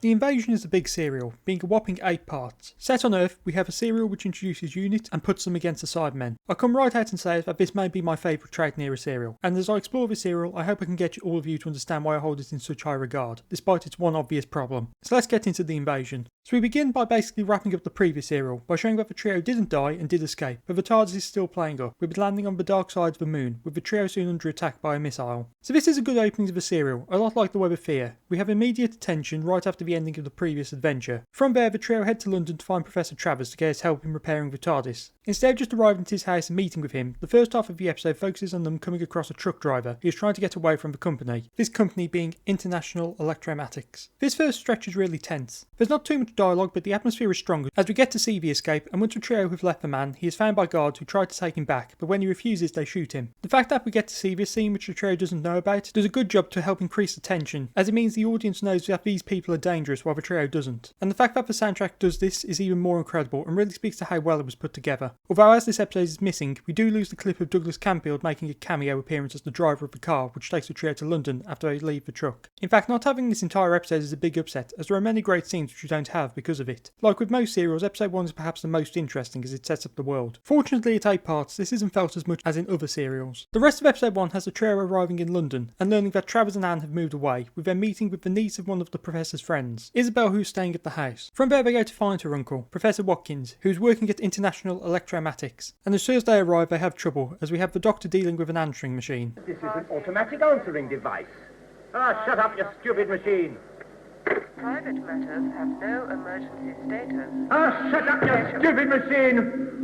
The Invasion is a big serial, being a whopping 8 parts. Set on Earth, we have a serial which introduces units and puts them against the Cybermen. I come right out and say that this may be my favourite trade near a serial, and as I explore this serial, I hope I can get all of you to understand why I hold it in such high regard, despite its one obvious problem. So let's get into The Invasion. So we begin by basically wrapping up the previous serial by showing that the trio didn't die and did escape, but the TARDIS is still playing up, with it landing on the dark side of the moon, with the trio soon under attack by a missile. So this is a good opening to the serial, a lot like the Web of Fear. We have immediate attention right after the ending of the previous adventure. From there, the trio head to London to find Professor Travers to get his help in repairing the TARDIS. Instead of just arriving at his house and meeting with him, the first half of the episode focuses on them coming across a truck driver who is trying to get away from the company, this company being International Electromatics. This first stretch is really tense. There's not too much dialogue, but the atmosphere is stronger as we get to see the escape, and once the trio have left the man, he is found by guards who try to take him back, but when he refuses they shoot him. The fact that we get to see this scene which the trio doesn't know about does a good job to help increase the tension, as it means the audience knows that these people are dangerous while the trio doesn't. And the fact that the soundtrack does this is even more incredible and really speaks to how well it was put together. Although as this episode is missing, we do lose the clip of Douglas Camfield making a cameo appearance as the driver of the car which takes the trio to London after they leave the truck. In fact, not having this entire episode is a big upset, as there are many great scenes which we don't have because of it. Like with most serials, episode 1 is perhaps the most interesting as it sets up the world. Fortunately at 8 parts, this isn't felt as much as in other serials. The rest of episode 1 has the trio arriving in London and learning that Travers and Anne have moved away, with their meeting with the niece of one of the professor's friends, Isabel, who's staying at the house. From there they go to find her uncle, Professor Watkins, who's working at International Electromatics, and as soon as they arrive they have trouble, as we have the doctor dealing with an answering machine. This is an automatic answering device. Ah, shut up, you stupid machine. Private matters have no emergency status. Ah, shut up, you stupid machine!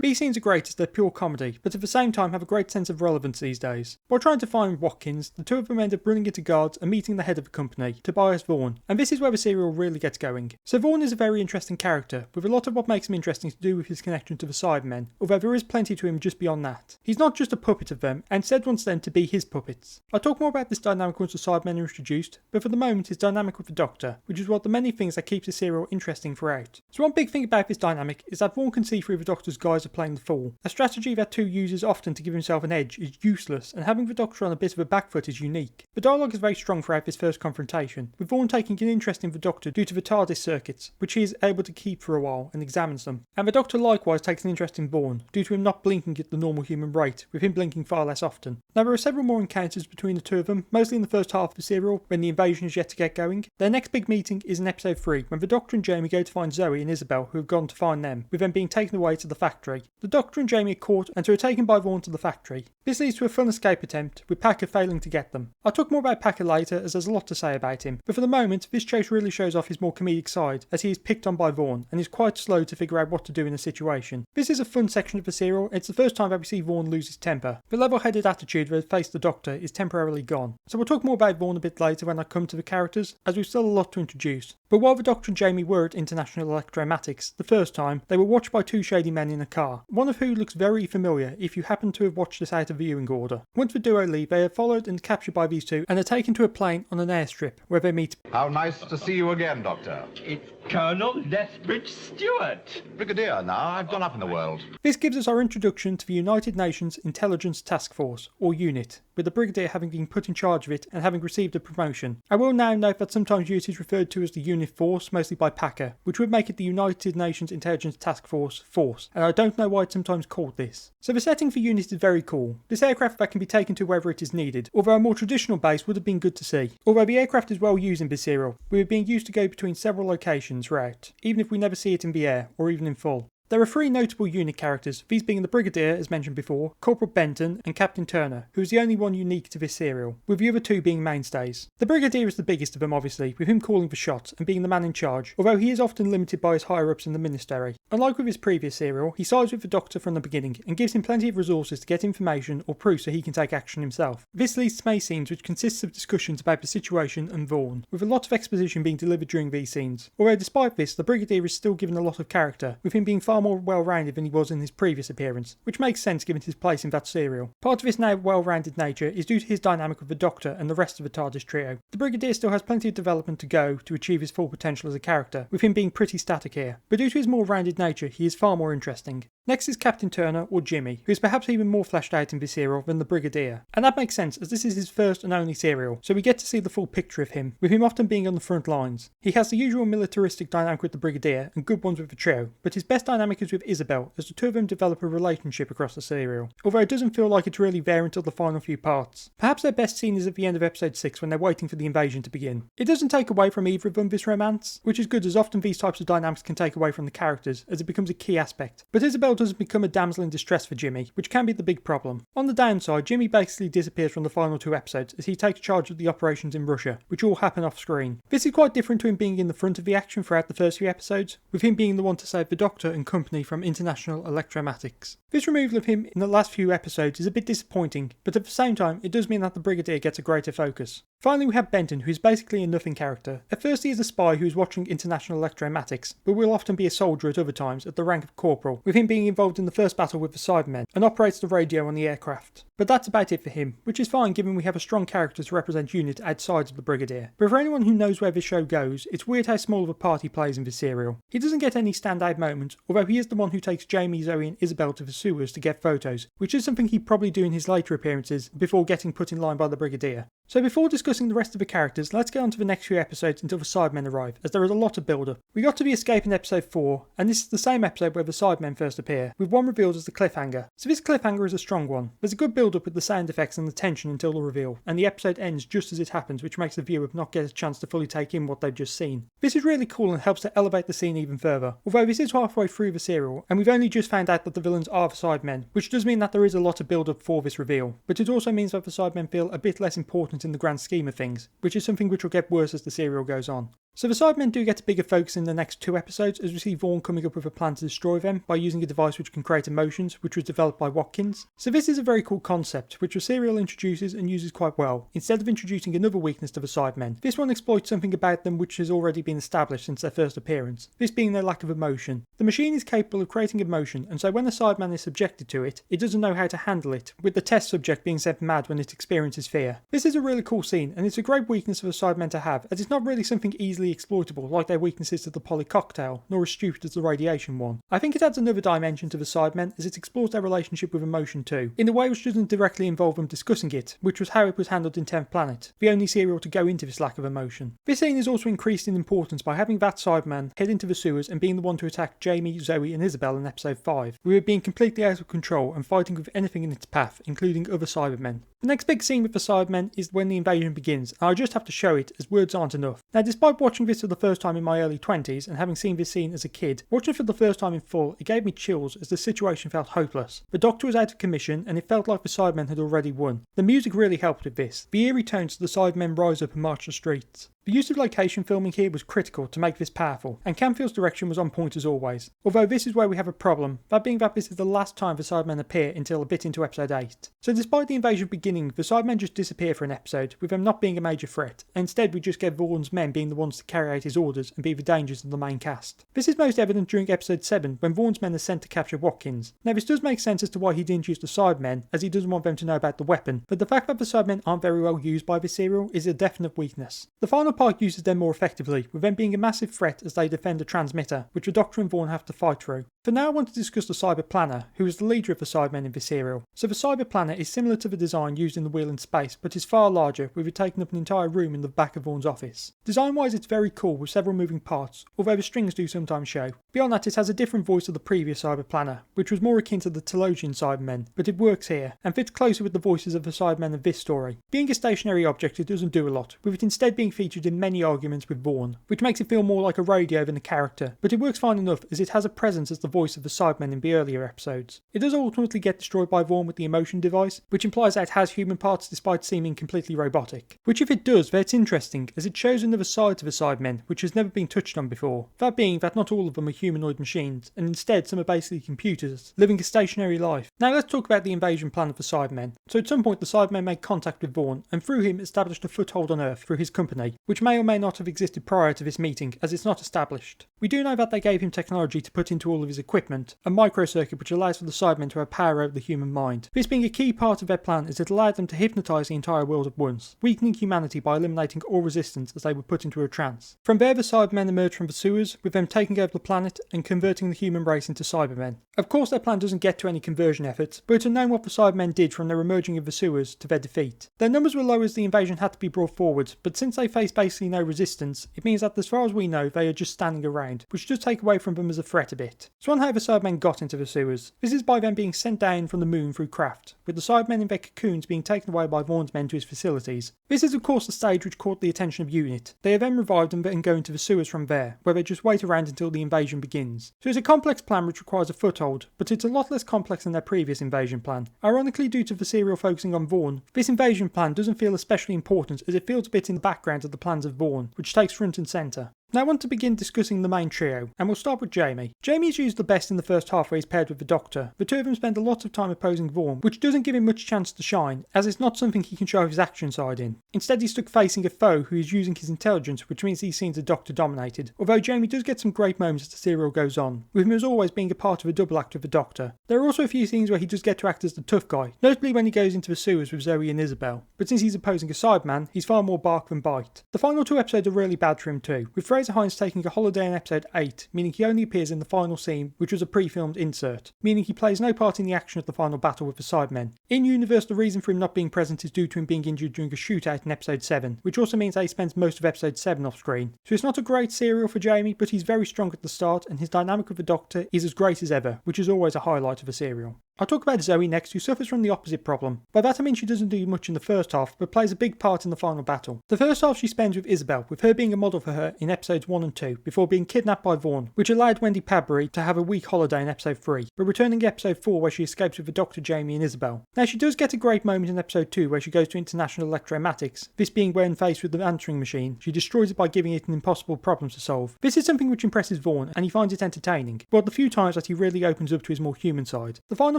These scenes are great as they're pure comedy, but at the same time have a great sense of relevance these days. While trying to find Watkins, the two of them end up running into guards and meeting the head of the company, Tobias Vaughan, and this is where the serial really gets going. So Vaughan is a very interesting character, with a lot of what makes him interesting to do with his connection to the Cybermen, although there is plenty to him just beyond that. He's not just a puppet of them, and instead wants them to be his puppets. I'll talk more about this dynamic once the Cybermen are introduced, but for the moment his dynamic with the Doctor, which is one of the many things that keeps the serial interesting throughout. So one big thing about this dynamic is that Vaughan can see through the Doctor's guise of playing the fool. A strategy that two uses often to give himself an edge is useless, and having the Doctor on a bit of a back foot is unique. The dialogue is very strong throughout this first confrontation, with Vaughan taking an interest in the Doctor due to the TARDIS circuits, which he is able to keep for a while and examines them. And the Doctor likewise takes an interest in Vaughan, due to him not blinking at the normal human rate, with him blinking far less often. Now there are several more encounters between the two of them, mostly in the first half of the serial, when the invasion is yet to get going. Their next big meeting is in episode 3, when the Doctor and Jamie go to find Zoe and Isabel, who have gone to find them, with them being taken away to the factory. The Doctor and Jamie are caught and are taken by Vaughan to the factory. This leads to a fun escape attempt, with Packer failing to get them. I'll talk more about Packer later, as there's a lot to say about him, but for the moment this chase really shows off his more comedic side, as he is picked on by Vaughan and is quite slow to figure out what to do in a situation. This is a fun section of the serial. It's the first time that we see Vaughan lose his temper. The level-headed attitude that faced the Doctor is temporarily gone. So we'll talk more about Vaughan a bit later when I come to the characters, as we've still a lot to introduce. But while the Doctor and Jamie were at International Electromatics the first time, they were watched by two shady men in a car, one of who looks very familiar if you happen to have watched this out of viewing order. Once the duo leave, they are followed and captured by these two and are taken to a plane on an airstrip where they meet. How nice to see you again, Doctor. It's Colonel Lethbridge Stewart. Brigadier now, I've gone up in the world. This gives us our introduction to the United Nations Intelligence Task Force, or UNIT, with the Brigadier having been put in charge of it and having received a promotion. I will now note that sometimes UNIT is referred to as the UNIT Force, mostly by Packer, which would make it the United Nations Intelligence Task Force, and I don't know why it's sometimes called this. So the setting for UNIT is very cool. This aircraft that can be taken to wherever it is needed, although a more traditional base would have been good to see. Although the aircraft is well used in this serial, with it being used to go between several locations throughout, even if we never see it in the air, or even in full. There are three notable unit characters, these being the Brigadier, as mentioned before, Corporal Benton, and Captain Turner, who is the only one unique to this serial, with the other two being mainstays. The Brigadier is the biggest of them obviously, with him calling the shots and being the man in charge, although he is often limited by his higher-ups in the ministry. Unlike with his previous serial, he sides with the Doctor from the beginning, and gives him plenty of resources to get information or proof so he can take action himself. This leads to many scenes which consists of discussions about the situation and Vaughan, with a lot of exposition being delivered during these scenes. Although despite this, the Brigadier is still given a lot of character, with him being far more well-rounded than he was in his previous appearance, which makes sense given his place in that serial. Part of his now well-rounded nature is due to his dynamic with the Doctor and the rest of the TARDIS trio. The Brigadier still has plenty of development to go to achieve his full potential as a character, with him being pretty static here, but due to his more rounded nature he is far more interesting. Next is Captain Turner, or Jimmy, who is perhaps even more fleshed out in this serial than the Brigadier. And that makes sense, as this is his first and only serial, so we get to see the full picture of him, with him often being on the front lines. He has the usual militaristic dynamic with the Brigadier, and good ones with the trio, but his best dynamic is with Isabel, as the two of them develop a relationship across the serial, although it doesn't feel like it's really there until the final few parts. Perhaps their best scene is at the end of episode 6 when they're waiting for the invasion to begin. It doesn't take away from either of them this romance, which is good as often these types of dynamics can take away from the characters, as it becomes a key aspect. But Isabel doesn't become a damsel in distress for Jimmy, which can be the big problem. On the downside, Jimmy basically disappears from the final 2 episodes as he takes charge of the operations in Russia, which all happen off screen. This is quite different to him being in the front of the action throughout the first few episodes, with him being the one to save the Doctor and company from international electromatics. This removal of him in the last few episodes is a bit disappointing, but at the same time it does mean that the Brigadier gets a greater focus. Finally, we have Benton, who is basically a nothing character. At first he is a spy who is watching international electromatics, but will often be a soldier at other times at the rank of corporal, with him being involved in the first battle with the Cybermen, and operates the radio on the aircraft. But that's about it for him, which is fine given we have a strong character to represent units outside of the Brigadier. But for anyone who knows where this show goes, it's weird how small of a part he plays in this serial. He doesn't get any standout moments, although he is the one who takes Jamie, Zoe and Isabel to the sewers to get photos, which is something he'd probably do in his later appearances before getting put in line by the Brigadier. So before discussing the rest of the characters, let's get on to the next few episodes until the Cybermen arrive, as there is a lot of build-up. We got to the escape in episode 4, and this is the same episode where the Cybermen first appear, with one revealed as the cliffhanger. So this cliffhanger is a strong one. There's a good build-up with the sound effects and the tension until the reveal, and the episode ends just as it happens, which makes the viewer not get a chance to fully take in what they've just seen. This is really cool and helps to elevate the scene even further, although this is halfway through the serial, and we've only just found out that the villains are the Cybermen, which does mean that there is a lot of build-up for this reveal, but it also means that the Cybermen feel a bit less important in the grand scheme of things, which is something which will get worse as the serial goes on. So the Cybermen do get a bigger focus in the next 2 episodes as we see Vaughn coming up with a plan to destroy them by using a device which can create emotions, which was developed by Watkins. So this is a very cool concept, which the serial introduces and uses quite well, instead of introducing another weakness to the Cybermen. This one exploits something about them which has already been established since their first appearance, this being their lack of emotion. The machine is capable of creating emotion, and so when the Cyberman is subjected to it, it doesn't know how to handle it, with the test subject being sent mad when it experiences fear. This is a really cool scene, and it's a great weakness for the Cybermen to have, as it's not really something easily exploitable like their weaknesses to the poly cocktail, nor as stupid as the radiation one. I think it adds another dimension to the Cybermen as it explores their relationship with emotion too, in a way which doesn't directly involve them discussing it, which was how it was handled in 10th Planet, the only serial to go into this lack of emotion. This scene is also increased in importance by having that Cyberman head into the sewers and being the one to attack Jamie, Zoe and Isabel in episode 5, with it being completely out of control and fighting with anything in its path, including other Cybermen. The next big scene with the Cybermen is when the invasion begins, and I just have to show it as words aren't enough. Now, despite watching this for the first time in my early 20s and having seen this scene as a kid, watching it for the first time in full, it gave me chills as the situation felt hopeless. The Doctor was out of commission and it felt like the Cybermen had already won. The music really helped with this. The eerie tones of the Cybermen rise up and march the streets. The use of location filming here was critical to make this powerful, and Camfield's direction was on point as always. Although this is where we have a problem, that being that this is the last time the Cybermen appear until a bit into episode 8. So despite the invasion beginning, the Cybermen just disappear for an episode, with them not being a major threat, and instead we just get Vaughn's men being the ones to carry out his orders and be the dangers of the main cast. This is most evident during episode 7, when Vaughn's men are sent to capture Watkins. Now this does make sense as to why he didn't use the Cybermen, as he doesn't want them to know about the weapon, but the fact that the Cybermen aren't very well used by this serial is a definite weakness. The final part uses them more effectively, with them being a massive threat as they defend a transmitter, which the Doctor and Vaughn have to fight through. For now I want to discuss the Cyber Planner, who is the leader of the Cybermen in this serial. So the Cyber Planner is similar to the design used in the Wheel in Space, but is far larger, with it taking up an entire room in the back of Vaughn's office. Design wise it's very cool with several moving parts, although the strings do sometimes show. Beyond that it has a different voice to the previous Cyber Planner, which was more akin to the Telosian Cybermen, but it works here, and fits closer with the voices of the Cybermen of this story. Being a stationary object it doesn't do a lot, with it instead being featured in many arguments with Vaughn, which makes it feel more like a radio than a character, but it works fine enough as it has a presence as the voice of the Cybermen in the earlier episodes. It does ultimately get destroyed by Vaughn with the emotion device, which implies that it has human parts despite seeming completely robotic. Which if it does, then it's interesting, as it shows another side to the Cybermen, which has never been touched on before. That being that not all of them are humanoid machines, and instead some are basically computers, living a stationary life. Now let's talk about the invasion plan of the Cybermen. So at some point the Cybermen made contact with Vaughn, and through him established a foothold on Earth through his company, which may or may not have existed prior to this meeting, as it's not established. We do know that they gave him technology to put into all of his equipment, a microcircuit which allows for the Cybermen to have power over the human mind. This being a key part of their plan as it allowed them to hypnotise the entire world at once, weakening humanity by eliminating all resistance as they were put into a trance. From there the Cybermen emerged from the sewers, with them taking over the planet and converting the human race into Cybermen. Of course their plan doesn't get to any conversion efforts, but it's unknown what the Cybermen did from their emerging of the sewers to their defeat. Their numbers were low as the invasion had to be brought forward, but since they faced basically no resistance, it means that as far as we know they are just standing around, which does take away from them as a threat a bit. So on how the Cybermen got into the sewers. This is by them being sent down from the moon through craft, with the Cybermen in their cocoons being taken away by Vaughn's men to his facilities. This is of course the stage which caught the attention of UNIT. They are then revived and then go into the sewers from there, where they just wait around until the invasion begins. So it's a complex plan which requires a foothold, but it's a lot less complex than their previous invasion plan. Ironically, due to the serial focusing on Vaughn, this invasion plan doesn't feel especially important as it feels a bit in the background of the plans of Vaughn, which takes front and centre. Now I want to begin discussing the main trio, and we'll start with Jamie. Jamie is used the best in the first half where he's paired with the Doctor. The two of them spend a lot of time opposing Vaughn, which doesn't give him much chance to shine, as it's not something he can show his action side in. Instead he's stuck facing a foe who is using his intelligence, which means these scenes are Doctor dominated, although Jamie does get some great moments as the serial goes on, with him as always being a part of a double act with the Doctor. There are also a few scenes where he does get to act as the tough guy, notably when he goes into the sewers with Zoe and Isabel, but since he's opposing a Cyberman, he's far more bark than bite. The final two episodes are really bad for him too, with Fraser Hines taking a holiday in episode 8, meaning he only appears in the final scene, which was a pre-filmed insert, meaning he plays no part in the action of the final battle with the Cybermen. In universe, the reason for him not being present is due to him being injured during a shootout in episode 7, which also means that he spends most of episode 7 off screen. So it's not a great serial for Jamie, but he's very strong at the start, and his dynamic with the Doctor is as great as ever, which is always a highlight of a serial. I'll talk about Zoe next, who suffers from the opposite problem. By that I mean she doesn't do much in the first half, but plays a big part in the final battle. The first half she spends with Isabel, with her being a model for her in episodes 1 and 2, before being kidnapped by Vaughn, which allowed Wendy Padbury to have a week holiday in episode 3, but returning in episode 4 where she escapes with the Doctor, Jamie and Isabel. Now she does get a great moment in episode 2 where she goes to International Electromatics, this being when faced with the answering machine, she destroys it by giving it an impossible problem to solve. This is something which impresses Vaughn, and he finds it entertaining, but the few times that he really opens up to his more human side. The final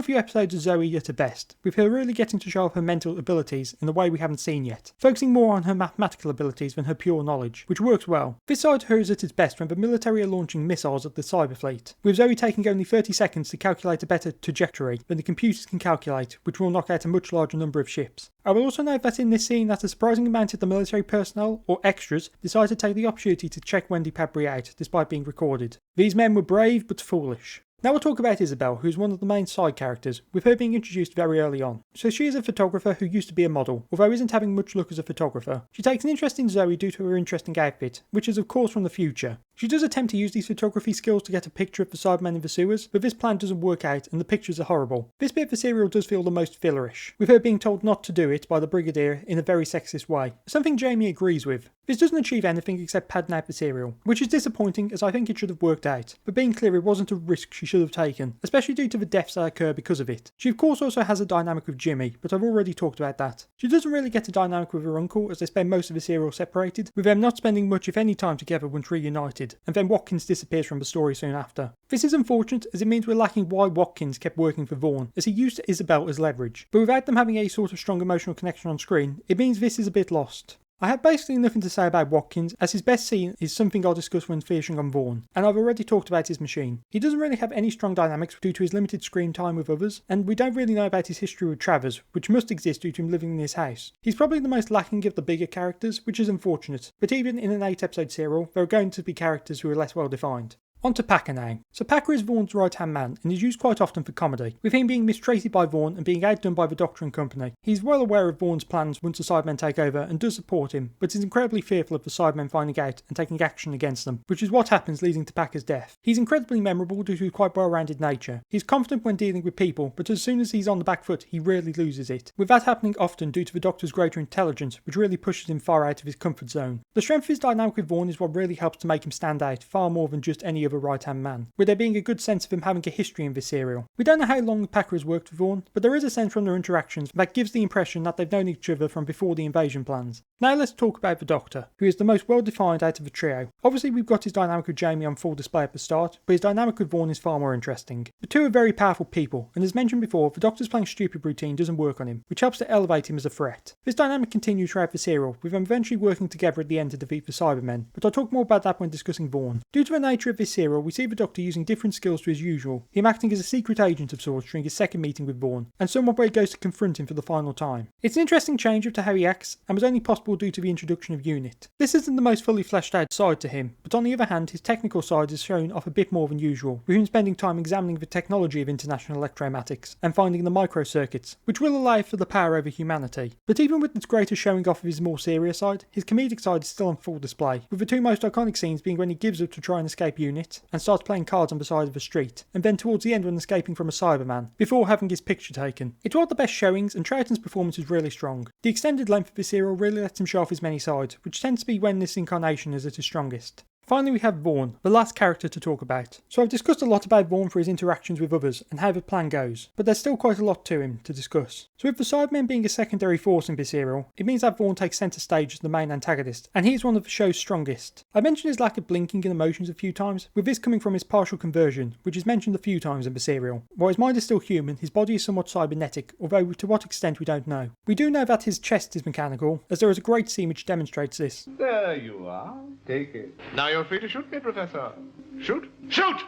few episodes of Zoe at her best, with her really getting to show off her mental abilities in a way we haven't seen yet, focusing more on her mathematical abilities than her pure knowledge, which works well. This side of her is at its best when the military are launching missiles at the cyber fleet, with Zoe taking only 30 seconds to calculate a better trajectory than the computers can calculate, which will knock out a much larger number of ships. I will also note that in this scene that a surprising amount of the military personnel, or extras, decide to take the opportunity to check Wendy Padbury out, despite being recorded. These men were brave but foolish. Now we'll talk about Isabel, who is one of the main side characters, with her being introduced very early on. So she is a photographer who used to be a model, although isn't having much luck as a photographer. She takes an interest in Zoe due to her interesting outfit, which is of course from the future. She does attempt to use these photography skills to get a picture of the Cybermen in the sewers, but this plan doesn't work out and the pictures are horrible. This bit of the serial does feel the most fillerish, with her being told not to do it by the Brigadier in a very sexist way, something Jamie agrees with. This doesn't achieve anything except padding out the serial, which is disappointing as I think it should have worked out, but being clear it wasn't a risk she should have taken, especially due to the deaths that occur because of it. She of course also has a dynamic with Jimmy, but I've already talked about that. She doesn't really get a dynamic with her uncle as they spend most of the serial separated, with them not spending much if any time together once reunited, and then Watkins disappears from the story soon after. This is unfortunate as it means we're lacking why Watkins kept working for Vaughn, as he used Isabel as leverage, but without them having a sort of strong emotional connection on screen, it means this is a bit lost. I have basically nothing to say about Watkins, as his best scene is something I'll discuss when finishing on Vaughn, and I've already talked about his machine. He doesn't really have any strong dynamics due to his limited screen time with others, and we don't really know about his history with Travers, which must exist due to him living in his house. He's probably the most lacking of the bigger characters, which is unfortunate, but even in an 8-episode serial, there are going to be characters who are less well defined. On to Packer now. So Packer is Vaughn's right-hand man and is used quite often for comedy, with him being mistreated by Vaughn and being outdone by the Doctor and company. He's well aware of Vaughn's plans once the Cybermen take over and does support him, but is incredibly fearful of the Cybermen finding out and taking action against them, which is what happens leading to Packer's death. He's incredibly memorable due to his quite well-rounded nature. He's confident when dealing with people, but as soon as he's on the back foot, he rarely loses it, with that happening often due to the Doctor's greater intelligence, which really pushes him far out of his comfort zone. The strength of his dynamic with Vaughn is what really helps to make him stand out far more than just any other other right-hand man, with there being a good sense of him having a history in this serial. We don't know how long Packer has worked with Vaughn, but there is a sense from their interactions that gives the impression that they've known each other from before the invasion plans. Now let's talk about the Doctor, who is the most well-defined out of the trio. Obviously we've got his dynamic with Jamie on full display at the start, but his dynamic with Vaughn is far more interesting. The two are very powerful people, and as mentioned before, the Doctor's playing stupid routine doesn't work on him, which helps to elevate him as a threat. This dynamic continues throughout the serial, with them eventually working together at the end to defeat the Cybermen, but I'll talk more about that when discussing Vaughn. Due to the nature of this serial, we see the Doctor using different skills to his usual, him acting as a secret agent of sorts during his second meeting with Vaughn, and somewhat where he goes to confront him for the final time. It's an interesting change up to how he acts, and was only possible due to the introduction of Unit. This isn't the most fully fleshed out side to him, but on the other hand, his technical side is shown off a bit more than usual, with him spending time examining the technology of international electromatics, and finding the microcircuits, which will allow for the power over humanity. But even with this greater showing off of his more serious side, his comedic side is still on full display, with the two most iconic scenes being when he gives up to try and escape Unit, and starts playing cards on the side of the street, and then towards the end when escaping from a Cyberman, before having his picture taken. It's one of the best showings, and Troughton's performance is really strong. The extended length of this serial really lets him show off his many sides, which tends to be when this incarnation is at its strongest. Finally we have Vaughn, the last character to talk about. So I've discussed a lot about Vaughn for his interactions with others and how the plan goes, but there's still quite a lot to him to discuss. So with the Cybermen being a secondary force in this serial, it means that Vaughn takes centre stage as the main antagonist, and he is one of the show's strongest. I mentioned his lack of blinking and emotions a few times, with this coming from his partial conversion, which is mentioned a few times in the serial. While his mind is still human, his body is somewhat cybernetic, although to what extent we don't know. We do know that his chest is mechanical, as there is a great scene which demonstrates this. There you are. Take it. Now you're free to shoot me, Professor. Shoot? Shoot!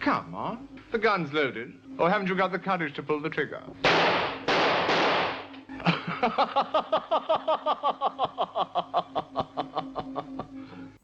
Come on. The gun's loaded. Or haven't you got the courage to pull the trigger?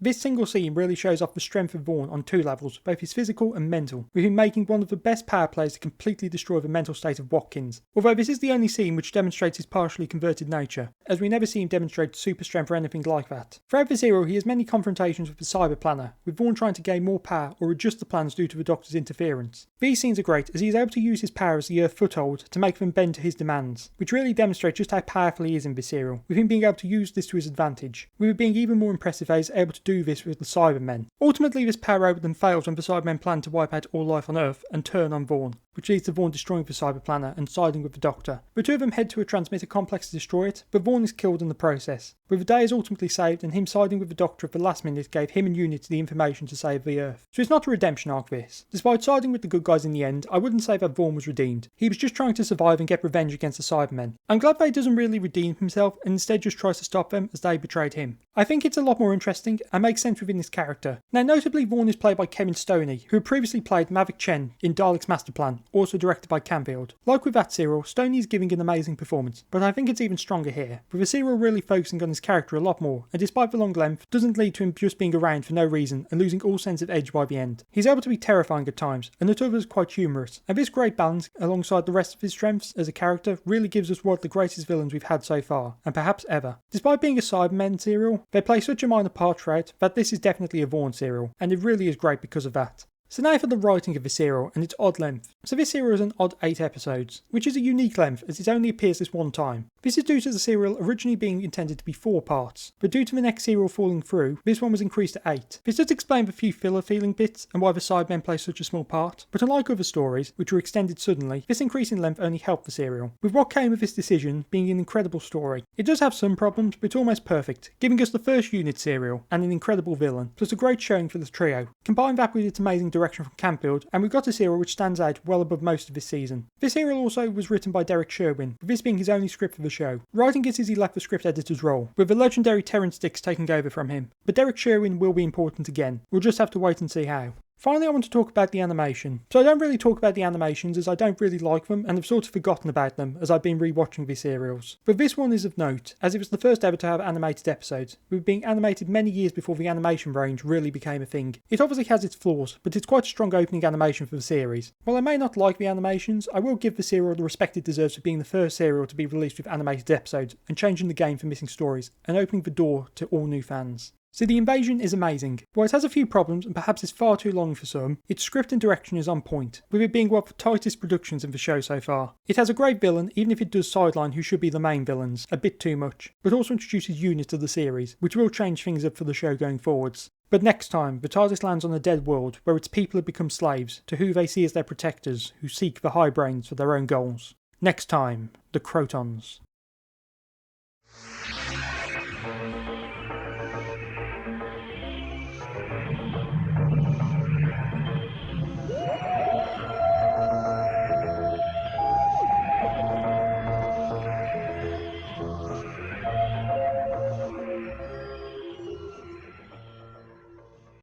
This single scene really shows off the strength of Vaughn on two levels, both his physical and mental, with him making one of the best power plays to completely destroy the mental state of Watkins. Although this is the only scene which demonstrates his partially converted nature, as we never see him demonstrate super strength or anything like that. Throughout this era he has many confrontations with the Cyber Planner, with Vaughn trying to gain more power or adjust the plans due to the Doctor's interference. These scenes are great as he is able to use his power as the Earth foothold to make them bend to his demands, which really demonstrates just how powerful he is in this serial, with him being able to use this to his advantage, with it being even more impressive that he is able to do this with the Cybermen. Ultimately this power over them fails when the Cybermen plan to wipe out all life on Earth and turn on Vaughn, which leads to Vaughn destroying the Cyber Planner and siding with the Doctor. The two of them head to a transmitter complex to destroy it, but Vaughn is killed in the process. With the day is ultimately saved, and him siding with the Doctor at the last minute gave him and Unit the information to save the Earth. So it's not a redemption arc this. Despite siding with the good guys in the end, I wouldn't say that Vaughn was redeemed. He was just trying to survive and get revenge against the Cybermen. I'm glad that he doesn't really redeem himself and instead just tries to stop them as they betrayed him. I think it's a lot more interesting and makes sense within this character. Now notably Vaughn is played by Kevin Stoney, who had previously played Mavic Chen in Dalek's Master Plan, also directed by Camfield. Like with that serial, Stoney is giving an amazing performance, but I think it's even stronger here, with the serial really focusing on his character a lot more, and despite the long length, doesn't lead to him just being around for no reason and losing all sense of edge by the end. He's able to be terrifying at times, and at others quite humorous, and this great balance, alongside the rest of his strengths as a character, really gives us one of the greatest villains we've had so far, and perhaps ever. Despite being a Cybermen serial, they play such a minor part throughout that this is definitely a Vaughn serial, and it really is great because of that. So now for the writing of the serial and its odd length. So this serial is an odd 8 episodes, which is a unique length as it only appears this one time. This is due to the serial originally being intended to be 4 parts, but due to the next serial falling through, this one was increased to 8. This does explain the few filler feeling bits and why the Cybermen play such a small part, but unlike other stories, which were extended suddenly, this increase in length only helped the serial, with what came of this decision being an incredible story. It does have some problems, but it's almost perfect, giving us the first Unit serial and an incredible villain, plus a great showing for the trio. Combine that with its amazing direction from Camfield, and we've got a serial which stands out well above most of this season. This serial also was written by Derek Sherwin, with this being his only script for the show. Writing it as he left the script editor's role, with the legendary Terrence Dicks taking over from him. But Derek Sherwin will be important again. We'll just have to wait and see how. Finally, I want to talk about the animation. So I don't really talk about the animations as I don't really like them and have sort of forgotten about them as I've been rewatching these serials. But this one is of note, as it was the first ever to have animated episodes, with being animated many years before the animation range really became a thing. It obviously has its flaws, but it's quite a strong opening animation for the series. While I may not like the animations, I will give the serial the respect it deserves for being the first serial to be released with animated episodes and changing the game for missing stories and opening the door to all new fans. So the invasion is amazing. While it has a few problems and perhaps is far too long for some, its script and direction is on point, with it being one of the tightest productions in the show so far. It has a great villain, even if it does sideline who should be the main villains a bit too much, but also introduces Unit to the series, which will change things up for the show going forwards. But next time, the TARDIS lands on a dead world where its people have become slaves to who they see as their protectors who seek the high brains for their own goals. Next time, the Crotons.